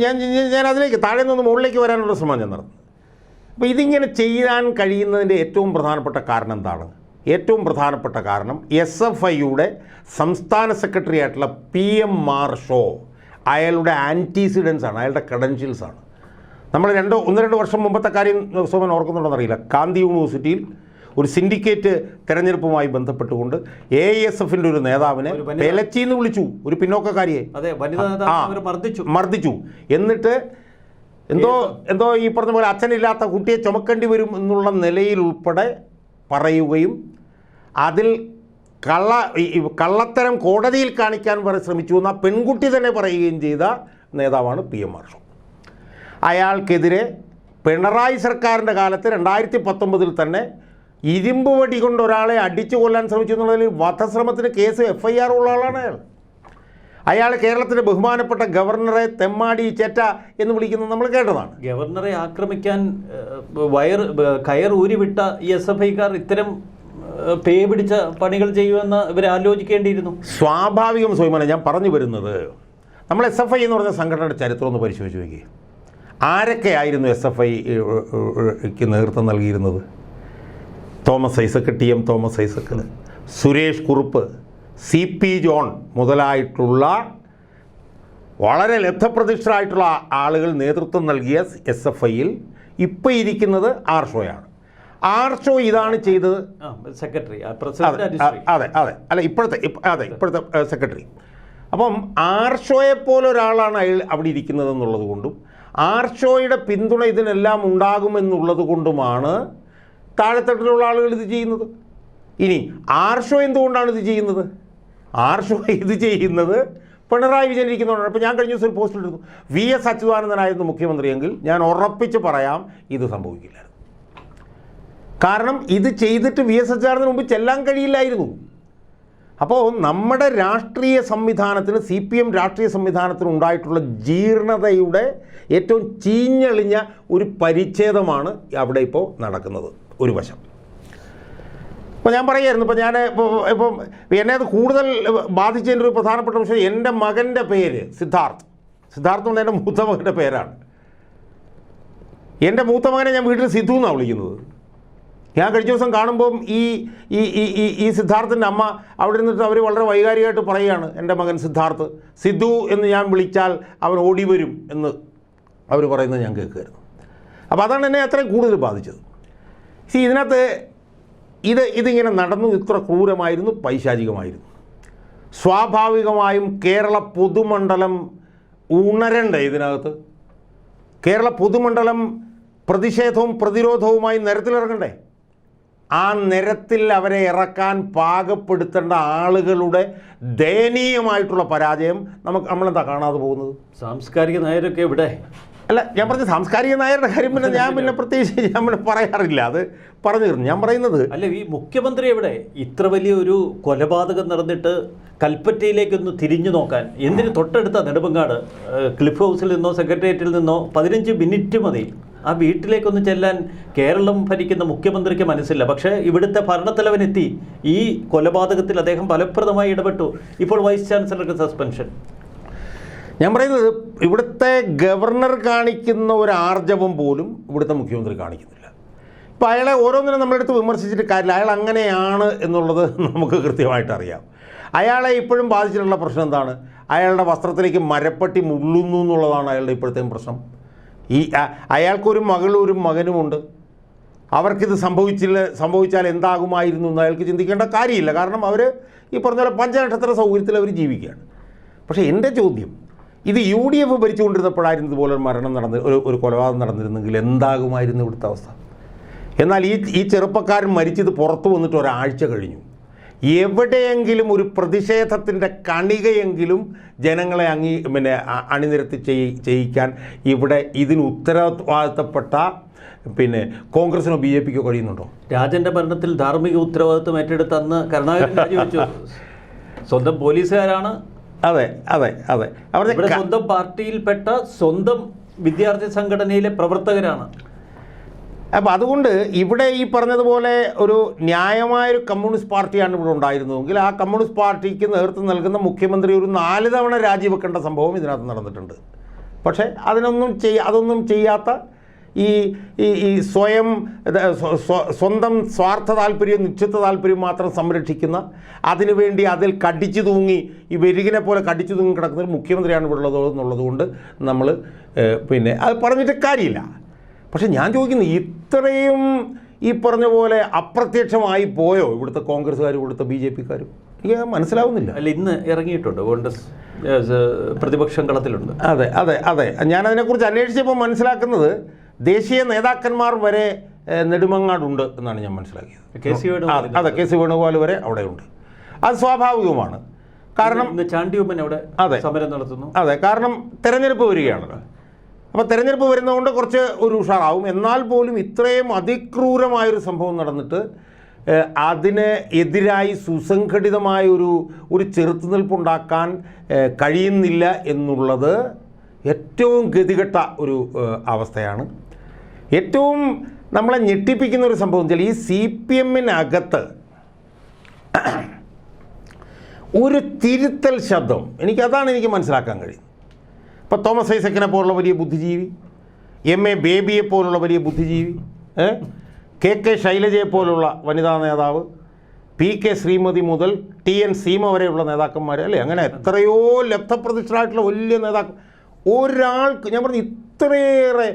ഞാൻ അതിലേക്ക് താഴെ നിന്ന് മുകളിലേക്ക് വരാനുള്ള ശ്രമം ഞാൻ നടന്നു. അപ്പോൾ ഇതിങ്ങനെ ചെയ്യാൻ കഴിയുന്നതിൻ്റെ ഏറ്റവും പ്രധാനപ്പെട്ട കാരണം എന്താണ്? ഏറ്റവും പ്രധാനപ്പെട്ട കാരണം SFIയുടെ സംസ്ഥാന സെക്രട്ടറി ആയിട്ടുള്ള PM മാർഷോ അയാളുടെ ആൻറ്റിസിഡൻസ് ആണ്, അയാളുടെ ക്രെഡൻഷ്യൽസാണ്. നമ്മൾ 1-2 വർഷം മുമ്പത്തെ കാര്യം സോമൻ ഓർക്കുന്നുണ്ടെന്നറിയില്ല. കാന്തി യൂണിവേഴ്സിറ്റിയിൽ ഒരു സിൻഡിക്കേറ്റ് തെരഞ്ഞെടുപ്പുമായി ബന്ധപ്പെട്ടുകൊണ്ട് AISFൻ്റെ ഒരു നേതാവിനെ പെലച്ചിന്ന് വിളിച്ചു, ഒരു പിന്നോക്കക്കാരിയെ മർദ്ദിച്ചു. എന്നിട്ട് എന്തോ ഈ പറഞ്ഞ പോലെ അച്ഛനില്ലാത്ത കുട്ടിയെ ചുമക്കേണ്ടി വരും എന്നുള്ള നിലയിൽ ഉൾപ്പെടെ പറയുകയും അതിൽ കള്ളത്തരം കോടതിയിൽ കാണിക്കാൻ വരെ ശ്രമിച്ചു എന്ന് ആ പെൺകുട്ടി തന്നെ പറയുകയും ചെയ്ത നേതാവാണ് PM മാർഷോ. അയാൾക്കെതിരെ പിണറായി സർക്കാരിൻ്റെ കാലത്ത് 2019 തന്നെ ഇരുമ്പ് വടി കൊണ്ട് ഒരാളെ അടിച്ചു കൊല്ലാൻ ശ്രമിച്ചു എന്നുള്ളതിൽ വധശ്രമത്തിന് കേസ് FIR ഉള്ള ആളാണ് അയാൾ. കേരളത്തിൻ്റെ ബഹുമാനപ്പെട്ട ഗവർണറെ തെമ്മാടി ചേറ്റ എന്ന് വിളിക്കുന്നത് നമ്മൾ കേട്ടതാണ്. ഗവർണറെ ആക്രമിക്കാൻ കയർ ഊരിവിട്ട ഈ SFIക്കാർ ഇത്തരം പേ പിടിച്ച പണികൾ ചെയ്യുമെന്ന് ഇവർ ആലോചിക്കേണ്ടിയിരുന്നു. സ്വാഭാവികം സ്വയമാണ് ഞാൻ പറഞ്ഞു വരുന്നത്. നമ്മൾ SFI എന്ന് പറഞ്ഞ സംഘടനയുടെ ചരിത്രം ഒന്ന് പരിശോധിച്ച് നോക്കി. ആരൊക്കെയായിരുന്നു SFIക്ക് നേതൃത്വം നൽകിയിരുന്നത്? തോമസ് ഐസക്, TM തോമസ് ഐസക്, സുരേഷ് കുറുപ്പ്, CP ജോൺ മുതലായിട്ടുള്ള വളരെ ലബ്ധപ്രതിഷ്ഠരായിട്ടുള്ള ആളുകൾ നേതൃത്വം നൽകിയ SFIയിൽ ഇപ്പോൾ ഇരിക്കുന്നത് ആർഷോയാണ്. ആർഷോ ഇതാണ് ചെയ്തത്. സെക്രട്ടറി, ഇപ്പോഴത്തെ സെക്രട്ടറി. അപ്പം ആർഷോയെപ്പോലെ ഒരാളാണ് അയാൾ അവിടെ ഇരിക്കുന്നത് എന്നുള്ളത് കൊണ്ടും ആർഷോയുടെ പിന്തുണ ഇതിനെല്ലാം ഉണ്ടാകുമെന്നുള്ളത് കൊണ്ടുമാണ് താഴെത്തട്ടിലുള്ള ആളുകൾ ഇത് ചെയ്യുന്നത്. ഇനി ആർഷോ എന്തുകൊണ്ടാണ് ഇത് ചെയ്യുന്നത്? ആർഷോ ഇത് ചെയ്യുന്നത് പിണറായി വിജയൻ ഇരിക്കുന്നതുകൊണ്ടാണ്. ഇപ്പോൾ ഞാൻ കഴിഞ്ഞ ദിവസം ഒരു പോസ്റ്റ് എടുത്തു, VS അച്യുതാനന്ദനായിരുന്നു മുഖ്യമന്ത്രിയെങ്കിൽ ഞാൻ ഉറപ്പിച്ച് പറയാം ഇത് സംഭവിക്കില്ല. കാരണം ഇത് ചെയ്തിട്ട് VS അച്യുതാനന്ദന് മുമ്പ് ചെല്ലാൻ കഴിയില്ലായിരുന്നു. അപ്പോൾ നമ്മുടെ രാഷ്ട്രീയ സംവിധാനത്തിന്, CPM രാഷ്ട്രീയ സംവിധാനത്തിന് ഉണ്ടായിട്ടുള്ള ജീർണതയുടെ ഏറ്റവും ചീഞ്ഞളിഞ്ഞ ഒരു പരിച്ഛേദമാണ് അവിടെ ഇപ്പോൾ നടക്കുന്നത്. ഒരു വശം ഇപ്പോൾ ഞാൻ പറയായിരുന്നു, ഇപ്പം എന്നെ അത് കൂടുതൽ ബാധിച്ചതിൻ്റെ ഒരു പ്രധാനപ്പെട്ട വിഷയം, എൻ്റെ മകൻ്റെ പേര് സിദ്ധാർത്ഥ് കൊണ്ട് എൻ്റെ മൂത്ത മകൻ്റെ പേരാണ്. എൻ്റെ മൂത്ത മകനെ ഞാൻ വീട്ടിൽ സിദ്ധു എന്നാണ് വിളിക്കുന്നത്. ഞാൻ കഴിഞ്ഞ ദിവസം കാണുമ്പം ഈ സിദ്ധാർത്ഥിൻ്റെ അമ്മ അവിടെ ഇരുന്നിട്ട് അവർ വളരെ വൈകാരികമായിട്ട് പറയുകയാണ്, എൻ്റെ മകൻ സിദ്ധാർത്ഥ്, സിദ്ധു എന്ന് ഞാൻ വിളിച്ചാൽ അവൻ ഓടി വരും എന്ന് അവർ പറയുന്നത് ഞാൻ കേൾക്കുമായിരുന്നു. അപ്പോൾ അതാണ് എന്നെ അത്രയും കൂടുതൽ ബാധിച്ചത്. ഇതിനകത്ത് ഇതിങ്ങനെ നടന്നു, ഇത്ര ക്രൂരമായിരുന്നു, പൈശാചികമായിരുന്നു. സ്വാഭാവികമായും കേരള പൊതുമണ്ഡലം ഉണരണ്ടേ ഇതിനകത്ത്? കേരള പൊതുമണ്ഡലം പ്രതിഷേധവും പ്രതിരോധവുമായി നിരത്തിലിറങ്ങണ്ടേ? ആ നിരത്തിൽ അവരെ ഇറക്കാൻ പാകപ്പെടുത്തേണ്ട ആളുകളുടെ ദയനീയമായിട്ടുള്ള പരാജയം നമ്മളെന്താ കാണാതെ പോകുന്നത്? സാംസ്കാരിക നായരൊക്കെ ഇവിടെ അല്ല, ഞാൻ പറഞ്ഞ സാംസ്കാരിക നായരുടെ കാര്യം ഞാൻ പ്രത്യേകിച്ച് ഞാൻ പറയാറില്ല, അത് പറഞ്ഞു തീർന്നു. ഞാൻ പറയുന്നത് അല്ല, ഈ മുഖ്യമന്ത്രി എവിടെ? ഇത്ര വലിയൊരു കൊലപാതകം നടന്നിട്ട് കൽപ്പറ്റയിലേക്കൊന്ന് തിരിഞ്ഞു നോക്കാൻ എന്തിന്? തൊട്ടടുത്ത നെടുമങ്ങാട് ക്ലിഫ് ഹൗസിൽ നിന്നോ സെക്രട്ടേറിയറ്റിൽ നിന്നോ 15 മിനിറ്റ് മതി. ആ വീട്ടിലേക്കൊന്ന് ചെല്ലാൻ കേരളം ഭരിക്കുന്ന മുഖ്യമന്ത്രിക്ക് മനസ്സില്ല. പക്ഷേ ഇവിടുത്തെ ഭരണത്തലവനെത്തി. ഈ കൊലപാതകത്തിൽ അദ്ദേഹം ഫലപ്രദമായി ഇടപെട്ടു. ഇപ്പോൾ വൈസ് ചാൻസലർക്ക് സസ്പെൻഷൻ. ഞാൻ പറയുന്നത് ഇവിടുത്തെ ഗവർണർ കാണിക്കുന്ന ഒരു ആർജവം പോലും ഇവിടുത്തെ മുഖ്യമന്ത്രി കാണിക്കുന്നില്ല. ഇപ്പോൾ അയാളെ ഓരോന്നിനും നമ്മളെടുത്ത് വിമർശിച്ചിട്ട് കാര്യമില്ല. അയാൾ അങ്ങനെയാണ് എന്നുള്ളത് നമുക്ക് കൃത്യമായിട്ട് അറിയാം. അയാളെ ഇപ്പോഴും ബാധിച്ചിട്ടുള്ള പ്രശ്നം എന്താണ്? അയാളുടെ വസ്ത്രത്തിലേക്ക് മരപ്പട്ടി മുള്ളുന്നു എന്നുള്ളതാണ് അയാളുടെ ഇപ്പോഴത്തെയും പ്രശ്നം. അയാൾക്കൊരു മകളും ഒരു മകനുമുണ്ട്. അവർക്കിത് സംഭവിച്ചാൽ എന്താകുമായിരുന്നു എന്ന് അയാൾക്ക് ചിന്തിക്കേണ്ട കാര്യമില്ല. കാരണം അവർ ഈ പറഞ്ഞ പോലെ പഞ്ചനക്ഷത്ര സൗകര്യത്തിൽ അവർ ജീവിക്കുകയാണ്. പക്ഷേ എൻ്റെ ചോദ്യം, ഇത് UDF ഭരിച്ചുകൊണ്ടിരുന്നപ്പോഴായിരുന്നു ഇതുപോലെ ഒരു മരണം ഒരു കൊലപാതകം നടന്നിരുന്നെങ്കിൽ എന്താകുമായിരുന്നു ഇവിടുത്തെ അവസ്ഥ? എന്നാൽ ഈ ചെറുപ്പക്കാരൻ മരിച്ചത് പുറത്തു വന്നിട്ട് ഒരാഴ്ച കഴിഞ്ഞു. എവിടെയെങ്കിലും ഒരു പ്രതിഷേധത്തിൻ്റെ കണികയെങ്കിലും ജനങ്ങളെ അണിനിരത്തി ചെയ്യിക്കാൻ ഇവിടെ ഇതിന് ഉത്തരവാദിത്തപ്പെട്ട കോൺഗ്രസിനോ ബി ജെ പിക്കോ കഴിയുന്നുണ്ടോ? രാജൻ്റെ ഭരണത്തിൽ ധാർമ്മിക ഉത്തരവാദിത്വം ഏറ്റെടുത്ത് അന്ന് കരുണാകരൻ രാജിവെച്ചു. സ്വന്തം പോലീസുകാരാണ്. അതെ അതെ അതെ, അവരുടെ സ്വന്തം പാർട്ടിയിൽപ്പെട്ട സ്വന്തം വിദ്യാർത്ഥി സംഘടനയിലെ പ്രവർത്തകരാണ്. അപ്പോൾ അതുകൊണ്ട് ഇവിടെ ഈ പറഞ്ഞതുപോലെ ഒരു ന്യായമായൊരു കമ്മ്യൂണിസ്റ്റ് പാർട്ടിയാണ് ഇവിടെ ഉണ്ടായിരുന്നതെങ്കിൽ ആ കമ്മ്യൂണിസ്റ്റ് പാർട്ടിക്ക് നേതൃത്വം നൽകുന്ന മുഖ്യമന്ത്രി ഒരു 4 തവണ രാജിവെക്കേണ്ട സംഭവം ഇതിനകത്ത് നടന്നിട്ടുണ്ട്. പക്ഷേ അതൊന്നും ചെയ്യാത്ത ഈ സ്വന്തം സ്വാർത്ഥ താല്പര്യം, നിശ്ചിത താല്പര്യം മാത്രം സംരക്ഷിക്കുന്ന, അതിനുവേണ്ടി അതിൽ കടിച്ചു തൂങ്ങി ഈ വെരുകിനെ പോലെ കടിച്ചു തൂങ്ങി കിടക്കുന്ന ഒരു മുഖ്യമന്ത്രിയാണ് ഇവിടെ ഉള്ളത് എന്നുള്ളത് കൊണ്ട് നമ്മൾ അത് പറഞ്ഞിട്ട് കാര്യമില്ല. പക്ഷെ ഞാൻ ചോദിക്കുന്നത്, ഇത്രയും ഈ പറഞ്ഞ പോലെ അപ്രത്യക്ഷമായി പോയോ ഇവിടുത്തെ കോൺഗ്രസ്സുകാരും ഇവിടുത്തെ ബി ജെ പിക്കാരും? എനിക്ക് മനസ്സിലാവുന്നില്ല. അല്ല, ഇന്ന് ഇറങ്ങിയിട്ടുണ്ട് കോൺഗ്രസ് പ്രതിപക്ഷം കളത്തിലുണ്ട്. അതെ അതെ അതെ, ഞാനതിനെക്കുറിച്ച് അന്വേഷിച്ചപ്പോൾ മനസ്സിലാക്കുന്നത് ദേശീയ നേതാക്കന്മാർ വരെ നെടുമങ്ങാടുണ്ട് എന്നാണ് ഞാൻ മനസ്സിലാക്കിയത്. അതെ, കെ സി വേണുഗോപാൽ വരെ അവിടെയുണ്ട്. അത് സ്വാഭാവികമാണ്. കാരണം ചാണ്ടി ഉമ്മൻ അവിടെ സമരം നടത്തുന്നു. അതെ, കാരണം തെരഞ്ഞെടുപ്പ് വരികയാണല്ലോ. അപ്പോൾ തെരഞ്ഞെടുപ്പ് വരുന്നതുകൊണ്ട് കുറച്ച് ഒരു ഉഷാറാവും. എന്നാൽ പോലും ഇത്രയും അതിക്രൂരമായൊരു സംഭവം നടന്നിട്ട് അതിന് എതിരായി സുസംഘടിതമായ ഒരു ചെറുത്തുനിൽപ്പുണ്ടാക്കാൻ കഴിയുന്നില്ല എന്നുള്ളത് ഏറ്റവും ഗതികെട്ട ഒരു അവസ്ഥയാണ്. ഏറ്റവും നമ്മളെ ഞെട്ടിപ്പിക്കുന്ന ഒരു സംഭവം വെച്ചാൽ ഈ CPM-നകത്ത് ഒരു തിരുത്തൽ ശബ്ദം, അതാണ് എനിക്ക് മനസ്സിലാക്കാൻ കഴിയുന്നത്. ഇപ്പോൾ തോമസ് ഐസക്കിനെ പോലുള്ള വലിയ ബുദ്ധിജീവി, MA ബേബിയെ പോലുള്ള വലിയ ബുദ്ധിജീവി, KK ശൈലജയെ പോലുള്ള വനിതാ നേതാവ്, PK ശ്രീമതി മുതൽ TN സീമ വരെയുള്ള നേതാക്കന്മാർ, അല്ലേ, അങ്ങനെ എത്രയോ ലബ്ധപ്രതിഷ്ഠരായിട്ടുള്ള വലിയ നേതാക്കൾ, ഒരാൾക്ക് ഞാൻ പറഞ്ഞു ഇത്രയേറെ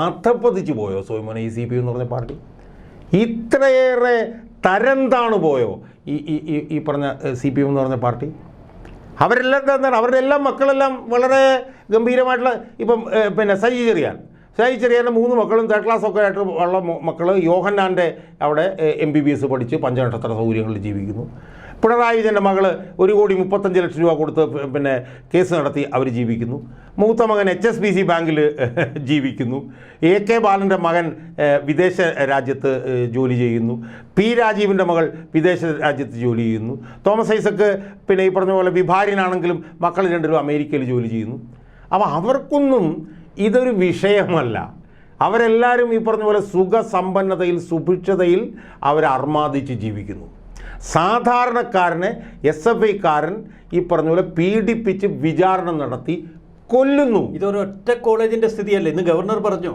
അധപ്പതിച്ചു പോയോ സോയ്മോനെ ഈ CPM എന്ന് പറഞ്ഞ പാർട്ടി? ഇത്രയേറെ തരം താണു പോയോ ഈ പറഞ്ഞ CPM എന്ന് പറഞ്ഞ പാർട്ടി? അവരെല്ലാം എന്താണ്, അവരുടെ എല്ലാം മക്കളെല്ലാം വളരെ ഗംഭീരമായിട്ടുള്ള, ഇപ്പം സജി ചെറിയാൻ്റെ 3 മക്കളും 3rd ക്ലാസ്സൊക്കെ ആയിട്ട് ഉള്ള മക്കൾ യോഹന്നാൻ്റെ അവിടെ MBBS പഠിച്ച് പഞ്ചനക്ഷത്ര സൗകര്യങ്ങളിൽ ജീവിക്കുന്നു. പിണറായി വിജയൻ്റെ മകൾ 1,35,00,000 രൂപ കൊടുത്ത് കേസ് നടത്തി അവർ ജീവിക്കുന്നു. മൂത്ത മകൻ HSBC ബാങ്കിൽ ജീവിക്കുന്നു. AK ബാലൻ്റെ മകൻ വിദേശ രാജ്യത്ത് ജോലി ചെയ്യുന്നു. P രാജീവിൻ്റെ മകൾ വിദേശ രാജ്യത്ത് ജോലി ചെയ്യുന്നു. തോമസ് ഐസക്ക് ഈ പറഞ്ഞ പോലെ വിഭാര്യനാണെങ്കിലും മക്കൾ 2 അമേരിക്കയിൽ ജോലി ചെയ്യുന്നു. അപ്പോൾ അവർക്കൊന്നും ഇതൊരു വിഷയമല്ല. അവരെല്ലാവരും ഈ പറഞ്ഞ പോലെ സുഖസമ്പന്നതയിൽ സുഭിക്ഷതയിൽ അവർ അർമാദിച്ച് ജീവിക്കുന്നു. സാധാരണക്കാരനെ SFIക്കാരൻ ഈ പറഞ്ഞ പോലെ പീഡിപ്പിച്ച് വിചാരണ നടത്തി കൊല്ലുന്നു. ഇതൊരൊറ്റ കോളേജിൻ്റെ സ്ഥിതിയല്ല. ഇന്ന് ഗവർണർ പറഞ്ഞു,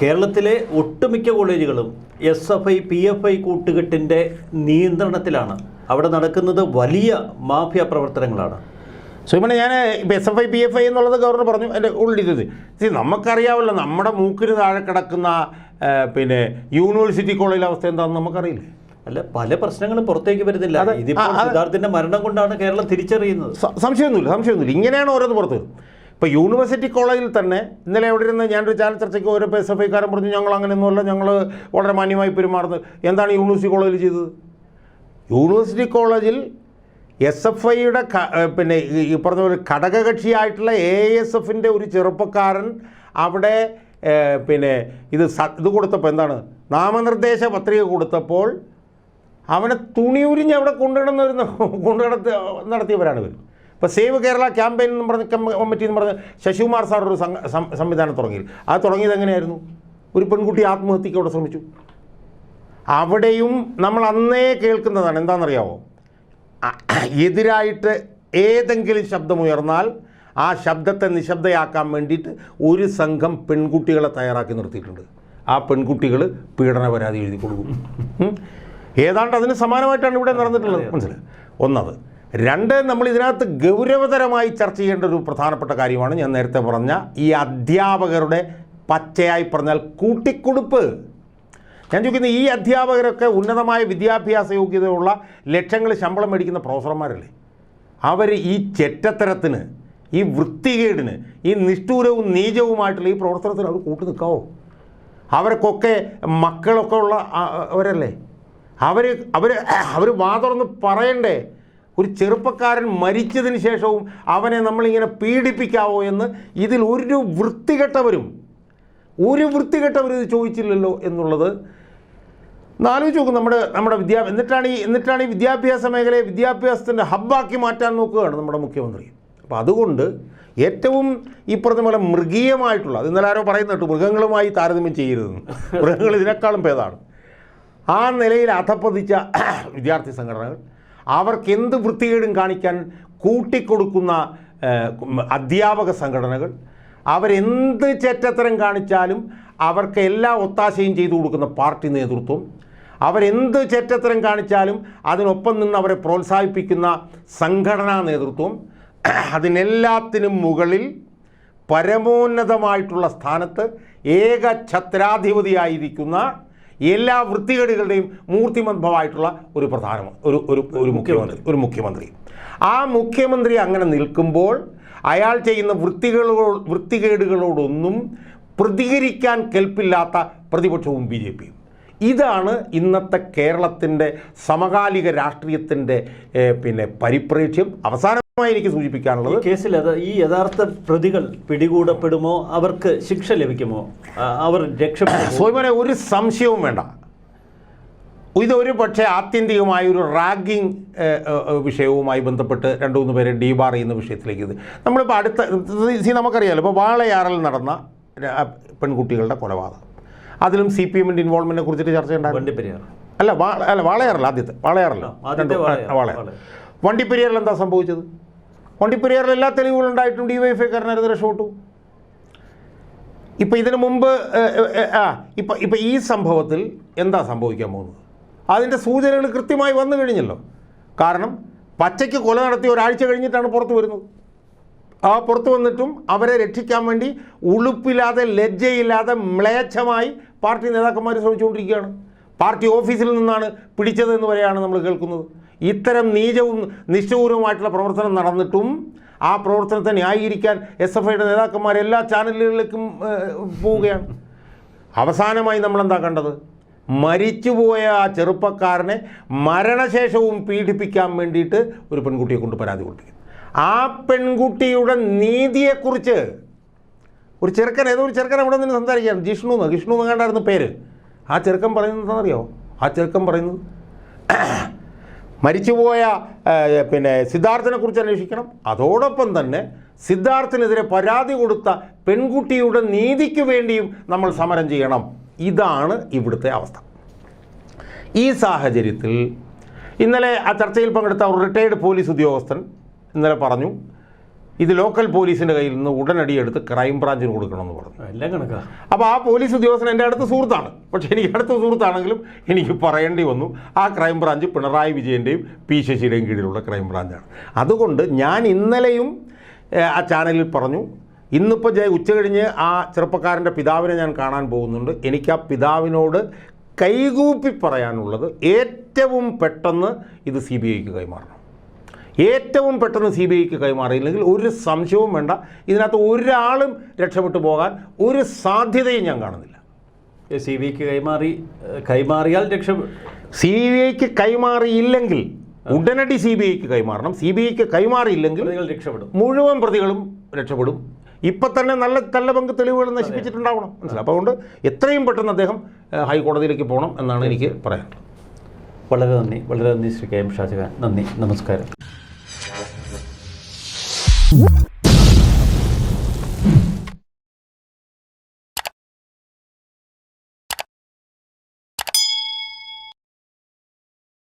കേരളത്തിലെ ഒട്ടുമിക്ക കോളേജുകളും SFI PFI കൂട്ടുകെട്ടിൻ്റെ നിയന്ത്രണത്തിലാണ്. അവിടെ നടക്കുന്നത് വലിയ മാഫിയ പ്രവർത്തനങ്ങളാണ്. സോയ്മനെ, ഞാൻ ഇപ്പോൾ SFI PFI എന്നുള്ളത് ഗവർണർ പറഞ്ഞു, എൻ്റെ ഉള്ളിരുത്. നമുക്കറിയാമല്ലോ, നമ്മുടെ മൂക്കിന് താഴെ കിടക്കുന്ന യൂണിവേഴ്സിറ്റി കോളേജിലെ അവസ്ഥ എന്താണെന്ന് നമുക്കറിയില്ലേ? അല്ല, പല പ്രശ്നങ്ങളും പുറത്തേക്ക് വരുന്നില്ല. ഇതിപ്പോൾ സിദ്ധാർത്ഥിൻ്റെ മരണം കൊണ്ടാണ് കേരളം തിരിച്ചറിയുന്നത്. സംശയമൊന്നുമില്ല. ഇങ്ങനെയാണ് ഓരോന്ന് പുറത്ത് വരും. ഇപ്പോൾ യൂണിവേഴ്സിറ്റി കോളേജിൽ തന്നെ ഇന്നലെ എവിടെ ഇരുന്ന് ഞാനൊരു ചാനൽ ചർച്ചയ്ക്ക് ഓരോ SFIക്കാരൻ പറഞ്ഞു, ഞങ്ങൾ അങ്ങനെയൊന്നുമല്ല, ഞങ്ങൾ വളരെ മാന്യമായി പെരുമാറുന്നത്. എന്താണ് യൂണിവേഴ്സിറ്റി കോളേജിൽ ചെയ്തത്? യൂണിവേഴ്സിറ്റി കോളേജിൽ SFIയുടെ ഈ പറഞ്ഞ ഒരു ഘടകകക്ഷിയായിട്ടുള്ള AISFൻ്റെ ഒരു ചെറുപ്പക്കാരൻ അവിടെ ഇത് കൊടുത്തപ്പോൾ, എന്താണ്, നാമനിർദ്ദേശ പത്രിക കൊടുത്തപ്പോൾ അവനെ തുണിയുരിഞ്ഞ് അവിടെ നടത്തിയവരാണ് ഇവർ. ഇപ്പോൾ സേവ് കേരള ക്യാമ്പയിൻ എന്ന് പറഞ്ഞ കമ്മിറ്റി എന്ന് പറഞ്ഞ് ശശികുമാർ സാർ ഒരു സംവിധാനം തുടങ്ങി. അത് തുടങ്ങിയത് എങ്ങനെയായിരുന്നു? ഒരു പെൺകുട്ടി ആത്മഹത്യയ്ക്ക് അവിടെ ശ്രമിച്ചു. അവിടെയും നമ്മൾ അന്നേ കേൾക്കുന്നതാണ്, എന്താണെന്നറിയാമോ, എതിരായിട്ട് ഏതെങ്കിലും ശബ്ദമുയർന്നാൽ ആ ശബ്ദത്തെ നിശബ്ദയാക്കാൻ വേണ്ടിയിട്ട് ഒരു സംഘം പെൺകുട്ടികളെ തയ്യാറാക്കി നിർത്തിയിട്ടുണ്ട്. ആ പെൺകുട്ടികൾ പീഡന പരാതി എഴുതി കൊടുക്കും. ഏതാണ്ട് അതിന് സമാനമായിട്ടാണ് ഇവിടെ നടന്നിട്ടുള്ളത്. മനസ്സിലായി? ഒന്നത്. 2, നമ്മൾ ഇതിനകത്ത് ഗൗരവതരമായി ചർച്ച ചെയ്യേണ്ട ഒരു പ്രധാനപ്പെട്ട കാര്യമാണ് ഞാൻ നേരത്തെ പറഞ്ഞ ഈ അധ്യാപകരുടെ പച്ചയായി പറഞ്ഞാൽ കൂട്ടിക്കൊടുപ്പ്. ഞാൻ ചോദിക്കുന്നത്, ഈ അധ്യാപകരൊക്കെ ഉന്നതമായ വിദ്യാഭ്യാസ യോഗ്യതയുള്ള ലക്ഷങ്ങൾ ശമ്പളം മേടിക്കുന്ന പ്രൊഫസർമാരല്ലേ? അവർ ഈ ചെറ്റത്തരത്തിന്, ഈ വൃത്തികേടിന്, ഈ നിഷ്ഠൂരവും നീചവുമായിട്ടുള്ള ഈ പ്രവർത്തനത്തിന് അവർ കൂട്ടു നിൽക്കാവോ? അവർക്കൊക്കെ മക്കളൊക്കെ ഉള്ള അവരല്ലേ? അവർ വാ തുറന്ന് പറയണ്ടേ? ഒരു ചെറുപ്പക്കാരൻ മരിച്ചതിന് ശേഷവും അവനെ നമ്മളിങ്ങനെ പീഡിപ്പിക്കാവോ എന്ന് ഇതിൽ ഒരു വൃത്തികെട്ടവരും ഇത് ചോദിച്ചില്ലല്ലോ എന്നുള്ളത് ആലോചിച്ച് നോക്കും. നമ്മുടെ എന്നിട്ടാണ് ഈ വിദ്യാഭ്യാസ മേഖലയെ വിദ്യാഭ്യാസത്തിൻ്റെ ഹബ്ബാക്കി മാറ്റാൻ നോക്കുകയാണ് നമ്മുടെ മുഖ്യമന്ത്രി. അപ്പോൾ അതുകൊണ്ട് ഏറ്റവും ഈ പറഞ്ഞ പോലെ മൃഗീയമായിട്ടുള്ള, അത് ഇന്നലെ ആരോ പറയുന്നുണ്ട്, മൃഗങ്ങളുമായി താരതമ്യം ചെയ്യരുതെന്ന്. മൃഗങ്ങൾ ഇതിനേക്കാളും ഭേദമാണ്. ആ നിലയിൽ അധപ്പതിച്ച വിദ്യാർത്ഥി സംഘടനകൾ, അവർക്ക് എന്ത് വൃത്തികേടും കാണിക്കാൻ കൂട്ടിക്കൊടുക്കുന്ന അധ്യാപക സംഘടനകൾ, അവരെന്ത് ചെറ്റത്തരം കാണിച്ചാലും അവർക്ക് എല്ലാ ഒത്താശയും ചെയ്തു കൊടുക്കുന്ന പാർട്ടി നേതൃത്വം, അവരെന്ത് ചെറ്റത്തരം കാണിച്ചാലും അതിനൊപ്പം നിന്ന് അവരെ പ്രോത്സാഹിപ്പിക്കുന്ന സംഘടനാ നേതൃത്വം, അതിനെല്ലാത്തിനും മുകളിൽ പരമോന്നതമായിട്ടുള്ള സ്ഥാനത്ത് ഏക ഛത്രാധിപതിയായിരിക്കുന്ന എല്ലാ വൃത്തികേടുകളുടെയും മൂർത്തിമദ്ഭവമായിട്ടുള്ള ഒരു മുഖ്യമന്ത്രി. ആ മുഖ്യമന്ത്രി അങ്ങനെ നിൽക്കുമ്പോൾ അയാൾ ചെയ്യുന്ന വൃത്തികേടുകളോടൊന്നും പ്രതികരിക്കാൻ കെൽപ്പില്ലാത്ത പ്രതിപക്ഷവും BJPയും. ഇതാണ് ഇന്നത്തെ കേരളത്തിൻ്റെ സമകാലിക രാഷ്ട്രീയത്തിൻ്റെ പരിപ്രേക്ഷ്യം. അവസാനമായി എനിക്ക് സൂചിപ്പിക്കാനുള്ളത്, കേസിൽ ഈ യഥാർത്ഥ പ്രതികൾ പിടികൂടപ്പെടുമോ, അവർക്ക് ശിക്ഷ ലഭിക്കുമോ, അവർ രക്ഷപ്പെടുമോ? സോയ്മനെ, ഒരു സംശയവും വേണ്ട. ഇതൊരു പക്ഷേ ആത്യന്തികമായ ഒരു റാഗിങ് വിഷയവുമായി ബന്ധപ്പെട്ട് 2-3 പേരെ ഡീബാർ ചെയ്യുന്ന വിഷയത്തിലേക്ക് നമ്മളിപ്പോൾ നമുക്കറിയാമല്ലോ, ഇപ്പോൾ വാളയാറിൽ നടന്ന പെൺകുട്ടികളുടെ കൊലപാതകം, അതിലും CPM-ൻ്റെ ഇൻവോൾവ്മെൻറ്റിനെ കുറിച്ചിട്ട് ചർച്ചയുണ്ടായിരുന്നു. വാളയാറല്ല, വാളയാർ. വണ്ടിപ്പെരിയാറിൽ എന്താ സംഭവിച്ചത്? വണ്ടിപ്പെരിയാറിൽ എല്ലാ തെളിവുകളുണ്ടായിട്ടും DYFI-കാരനായിരുന്നു രക്ഷപ്പെട്ടു. ഇപ്പം ഇതിനു മുമ്പ് ഇപ്പം ഈ സംഭവത്തിൽ എന്താ സംഭവിക്കാൻ പോകുന്നത്? അതിൻ്റെ സൂചനകൾ കൃത്യമായി വന്നു കഴിഞ്ഞല്ലോ. കാരണം പച്ചയ്ക്ക് കൊല നടത്തി ഒരാഴ്ച കഴിഞ്ഞിട്ടാണ് പുറത്തു വരുന്നത്. പുറത്തു വന്നിട്ടും അവരെ രക്ഷിക്കാൻ വേണ്ടി ഉളുപ്പില്ലാതെ, ലജ്ജയില്ലാതെ, മ്ലേച്ഛമായി പാർട്ടി നേതാക്കന്മാർ ശ്രമിച്ചുകൊണ്ടിരിക്കുകയാണ്. പാർട്ടി ഓഫീസിൽ നിന്നാണ് പിടിച്ചതെന്ന് വരെയാണ് നമ്മൾ കേൾക്കുന്നത്. ഇത്തരം നീചവും നിഷ്ഠൂരവുമായിട്ടുള്ള പ്രവർത്തനം നടന്നിട്ടും ആ പ്രവർത്തനത്തെ ന്യായീകരിക്കാൻ SFIയുടെ നേതാക്കന്മാർ എല്ലാ ചാനലുകളിലേക്കും പോവുകയാണ്. അവസാനമായി നമ്മളെന്താ കണ്ടത്? മരിച്ചുപോയ ആ ചെറുപ്പക്കാരനെ മരണശേഷവും പീഡിപ്പിക്കാൻ വേണ്ടിയിട്ട് ഒരു പെൺകുട്ടിയെ കൊണ്ട് പരാതി കൊടുപ്പിക്കും. ആ പെൺകുട്ടിയുടെ നീതിയെക്കുറിച്ച് ഏതോ ഒരു ചെറുക്കൻ അവിടെ നിന്ന് സംസാരിക്കുകയാണ്. ജിഷ്ണു എങ്ങാണ്ടായിരുന്നു പേര്. ആ ചെറുക്കൻ പറയുന്നത് എന്താണെന്നറിയാമോ? ആ ചെറുക്കൻ പറയുന്നത് മരിച്ചുപോയ സിദ്ധാർത്ഥനെ കുറിച്ച് അന്വേഷിക്കണം, അതോടൊപ്പം തന്നെ സിദ്ധാർത്ഥിനെതിരെ പരാതി കൊടുത്ത പെൺകുട്ടിയുടെ നീതിക്ക് വേണ്ടിയും നമ്മൾ സമരം ചെയ്യണം. ഇതാണ് ഇവിടുത്തെ അവസ്ഥ. ഈ സാഹചര്യത്തിൽ ഇന്നലെ ആ ചർച്ചയിൽ പങ്കെടുത്ത ഒരു റിട്ടയേർഡ് പോലീസ് ഉദ്യോഗസ്ഥൻ ഇന്നലെ പറഞ്ഞു, ഇത് ലോക്കൽ പോലീസിൻ്റെ കയ്യിൽ നിന്ന് ഉടനടി എടുത്ത് ക്രൈംബ്രാഞ്ചിന് കൊടുക്കണമെന്ന് പറഞ്ഞു. എല്ലാം കണക്കാണ്. അപ്പോൾ ആ പോലീസ് ഉദ്യോഗസ്ഥൻ എൻ്റെ അടുത്ത സുഹൃത്താണ്. പക്ഷേ എനിക്ക് അടുത്ത സുഹൃത്താണെങ്കിലും എനിക്ക് പറയേണ്ടി വന്നു, ആ ക്രൈംബ്രാഞ്ച് പിണറായി വിജയൻ്റെയും P ശശിയുടെയും കീഴിലുള്ള ക്രൈംബ്രാഞ്ചാണ്. അതുകൊണ്ട് ഞാൻ ഇന്നലെയും ആ ചാനലിൽ പറഞ്ഞു, ഇന്നിപ്പോൾ ഉച്ചകഴിഞ്ഞ് ആ ചെറുപ്പക്കാരൻ്റെ പിതാവിനെ ഞാൻ കാണാൻ പോകുന്നുണ്ട്. എനിക്ക് ആ പിതാവിനോട് കൈകൂപ്പി പറയാനുള്ളത്, ഏറ്റവും പെട്ടെന്ന് ഇത് CBIക്ക് കൈമാറണം. ഏറ്റവും പെട്ടെന്ന് CBIക്ക് കൈമാറിയില്ലെങ്കിൽ ഒരു സംശയവും വേണ്ട, ഇതിനകത്ത് ഒരാളും രക്ഷപ്പെട്ടു പോകാൻ ഒരു സാധ്യതയും ഞാൻ കാണുന്നില്ല. CBIക്ക് കൈമാറിയാൽ CBIക്ക് കൈമാറിയില്ലെങ്കിൽ ഉടനടി CBIക്ക് കൈമാറണം. CBIക്ക് കൈമാറിയില്ലെങ്കിൽ മുഴുവൻ പ്രതികളും രക്ഷപ്പെടും. ഇപ്പം തന്നെ നല്ല പങ്ക് തെളിവുകൾ നശിപ്പിച്ചിട്ടുണ്ടാവണം, മനസ്സിലായി. അപ്പോൾ അതുകൊണ്ട് എത്രയും പെട്ടെന്ന് അദ്ദേഹം ഹൈക്കോടതിയിലേക്ക് പോകണം എന്നാണ് എനിക്ക് പറയാനുള്ളത്. വളരെ നന്ദി ശ്രീ KM ഷാജഹാൻ. നന്ദി, നമസ്കാരം.